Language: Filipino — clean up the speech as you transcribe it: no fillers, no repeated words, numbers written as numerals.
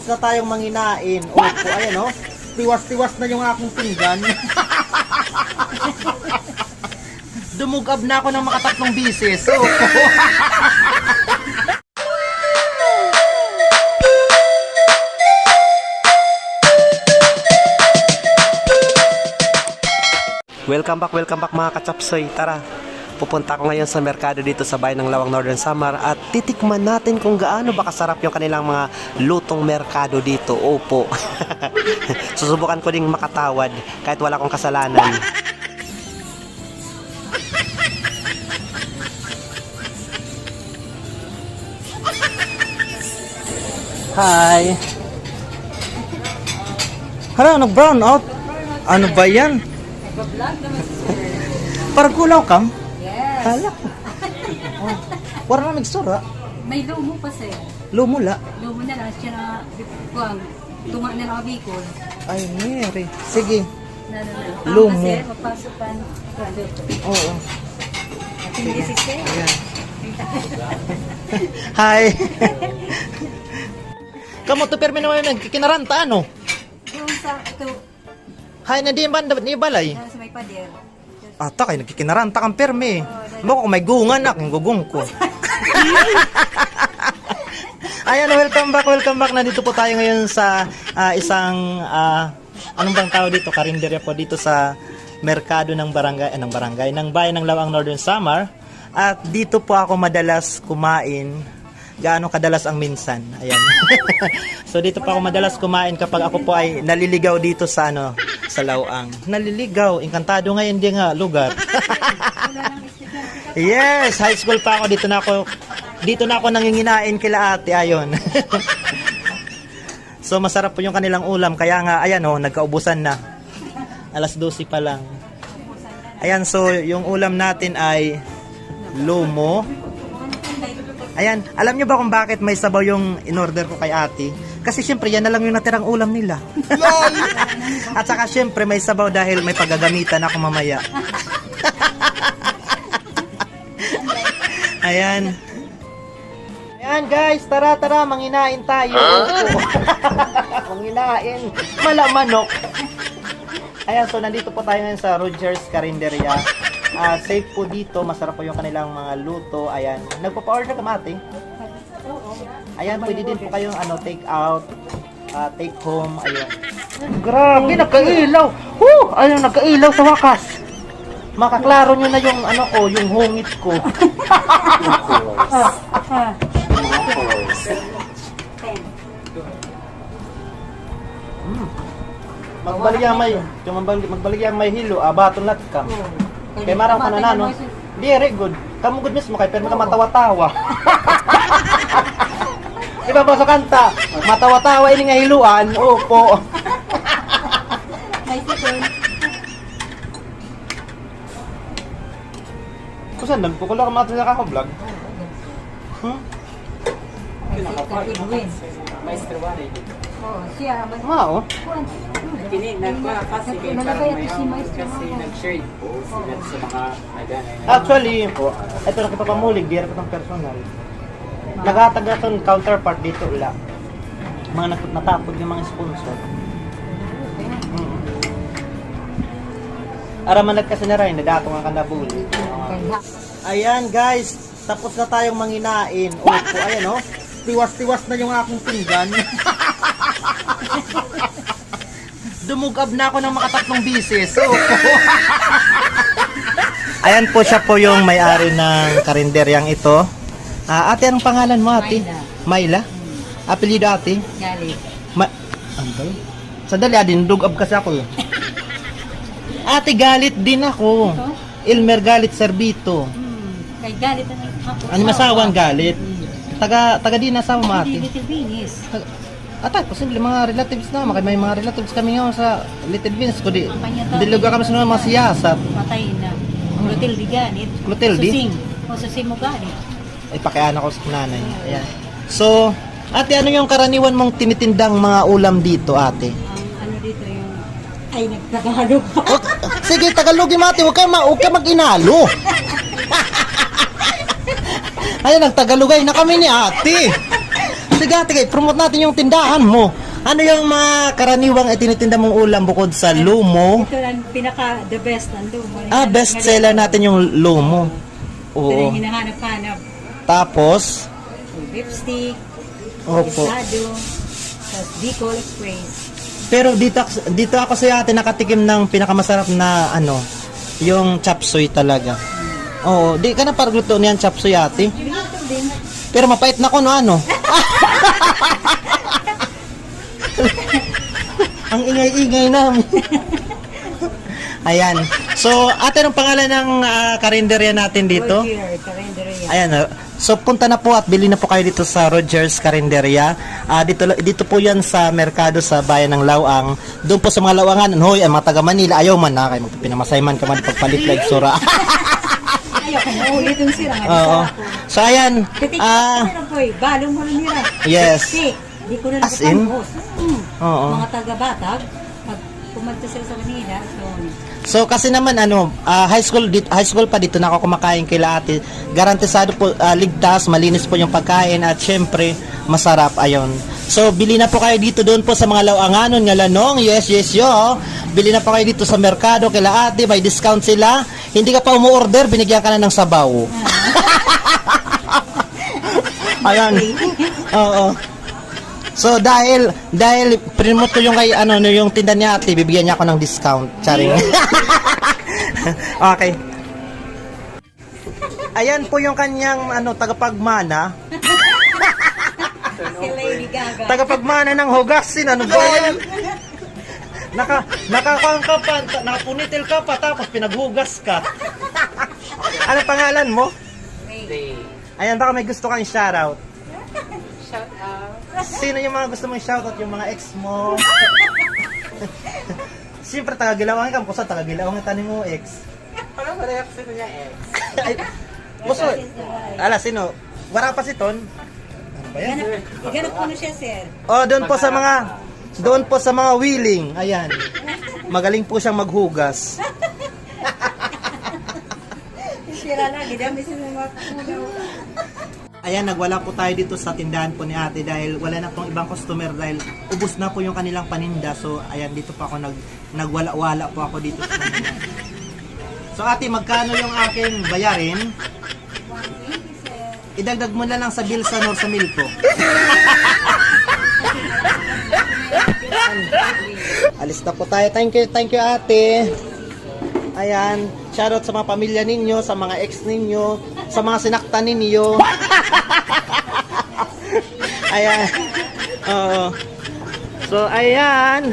tapos na tayong manginain. Opo, ayan o. Tiwas-tiwas na yung aking pinggan. Dumugab na ako ng makatatlong bisis. Opo. Welcome back mga katsapsoy. Tara, pupunta ko ngayon sa merkado dito sa bayan ng Lawang Northern Samar at titikman natin kung gaano ba kasarap yung kanilang mga lutong merkado dito. Opo. Susubukan ko ding makatawad kahit wala akong kasalanan. Hi. Hala, nag-brown out. Ano ba yan? Parang kulaw kam? Yes. Hala ko. Oh. Wala na nagsura. May lumo pa sir. Lumula. Lumo na lang siya na buwang. Tunga na lang Bicol. Ay, Mary. Sige. Na. Lumo. Sir, magpasok pa. Oo. Sige, sir. Ayan. Hi. Kamu to permi naman nagkikinaranta ano? Doon sa ito, Hi, na di ba ni balay? sa may pader. Ata kay nagkikinaranta kang permi. Bako may gungan na kung gugong ko. Ayan, welcome back. Nandito po tayo ngayon sa isang anong bang tao dito? Karinderya po dito sa merkado ng ng bayan ng Lawang Northern Samar. At dito po ako madalas kumain. Gaano kadalas ang minsan. Ayan. So dito po ako madalas kumain kapag ako po ay naliligaw dito sa sa Lawang. Naliligaw, enkantado ngayon din nga lugar. Yes, high school pa ako dito na ako nanginginain kila ate ayon. So masarap po yung kanilang ulam kaya nga ayan nagkaubusan na. Alas 12 pa lang. Ayan, so yung ulam natin ay lumo. Ayan, alam nyo ba kung bakit may sabaw yung in-order ko kay ate? Kasi syempre yan na lang yung natirang ulam nila. At saka syempre may sabaw dahil may paggagamitan ako mamaya. Ayan. Ayan guys, tara, manginain tayo. Manginain. Malamanok. Ayan, so nandito po tayo ngayon sa Rogers Carinderia. Safe po dito, masarap po yung kanilang mga luto. Ayan, nagpa-order ka mate? Ayan, pwede din po kayong take out, take home. Ayan. Grabe, nagkailaw. Ayun, nagkailaw sa wakas. Makaklaro nyo na yung yung hungit ko. Magbaligyan may hilo, baton lat ka. Kay marang kananano. Very good. Kamu good mismo kay pero matawa-tawa. Iba ba sa kanta? Matawa-tawa ini nga hiluan. Opo. Kusan lang ko lang mata na ka vlog. Maestro Wari. Siya, Mao. Kini nagpa-kasi kay nalagay ito si Maestro kasi nag-share po sila sa mga nagana. Actually, ito na kita pamulig, di ko ng personal. Nagatagatong counterpart dito ula. Mga natapod yung mga sponsor. Araman kasi na rin, nadato nga kanabuli. Ayan guys, tapos na tayong manginain. Opo, ayan tiwas-tiwas na yung aking pinggan. Dumugab na ako ng makatatlong bisis. Ayan po siya po yung may-ari ng karinderyang ito. Ate, anong pangalan mo ate? Mayla. Apelyido ate? Galit. Ano ba yun? Sandali din, dugab kasi ako. Ate, galit din ako. Elmer Galit Servito. Kay galit na ako. Ano masawang galit? Taga din asawa mo ate. Little Beanies. Atay, posible mga relatives na. May mga relatives kami ngayon sa Little Beans. Kundi, diluga kami sa mga siyasat. Patay na. Clotilde ganit. Clotilde? Susing mo ganit. Ay, pakiana ko sa nanay. Ayan. So, ate, ano yung karaniwan mong tinitindang mga ulam dito, ate? Ano dito yung... Ay, nagtagalog. Sige, Tagalogin mo, ate. Huwag ka mag-inalo. Ay, nagtagalogay na kami ni ate. sige ate, promote natin yung tindahan mo. Ano yung mga karaniwang itinitinda mong ulam bukod sa lumo? Ito ang pinaka-the best ng lumo. Best seller natin yung lumo. Ito Oo. yung hinahanap-hanap. Tapos, Beef stick, opo. pesado, tapos Bicol Express. Pero dito ako sa ate nakatikim ng pinakamasarap na ano, yung chop suey talaga. Oo, di ka na paragluto niyan chop suey ate. Ito din. Pero mapait na ko no ano. Ang ingay-ingay namin. Ayan. So, ate, anong pangalan ng karinderya natin dito? Roger, Carinderia. Ayan. So, punta na po at bili na po kayo dito sa Rogers Carinderia. Dito po yan sa merkado sa bayan ng Lawang. Doon po sa mga Lawangan. Hoy, ang mga taga Manila, ayaw man na. Kayo magpinamasayman ka man pagpalit like sura. Ayaw ka na ulit yung sira. Oo. So, ayan. Titik na po eh. Balong mo nila. Yes. Titik. Di ko na As in? nakapangos. Oo. Mga taga-Batag, pag pumunta sila sa Manila, So kasi naman high school pa dito na ako kumakain kila ate. Garantisado po ligtas, malinis po yung pagkain at syempre masarap ayon. So bili na po kayo dito doon po sa mga Lawanganon nga Lanong. Yes, yo. Bili na po kayo dito sa merkado kila ate, may discount sila. Hindi ka pa umu-order, binigyan ka na ng sabaw. Ayan. Oo. So dahil promote ko yung kay yung tinda niya ate, bibigyan niya ako ng discount. Charing. Okay. Ayan po yung kanyang tagapagmana. si Lady Gaga. Tagapagmana ng hugasin. Ano ba yan? Nakakang ka pa, nakapunitil ka pa, tapos pinaghugas ka. Ano pangalan mo? Day. Ayan, baka may gusto kang shoutout. Shout out. Sino yung mga gusto mong shoutout? Yung mga ex mo? Siyempre, taga-Gilawang ka. Kung saan taga-Gilawang ang tanin mo, ex? Ano ba reaction niya ex? Ay, muso. Ala, sino? Wala pa si Ton. Ano ba yan? Iganap ko na siya, sir. Oh, doon po sa mga willing. Ayan. Magaling po siyang maghugas. Sira na, gidami sila mga kunaw. Ayan, nagwala po tayo dito sa tindahan po ni ate dahil wala na pong ibang customer dahil ubos na po yung kanilang paninda. So, ayan, dito po ako nagwala-wala po ako dito sa kanila. So, ate, magkano yung aking bayarin? Idagdag mo na lang sa bill sa Milko. Alis na po tayo. Thank you ate. Ayan, shoutout sa mga pamilya ninyo, sa mga ex ninyo, sa mga sinaktan ninyo. Ayan. Oo. So, ayan.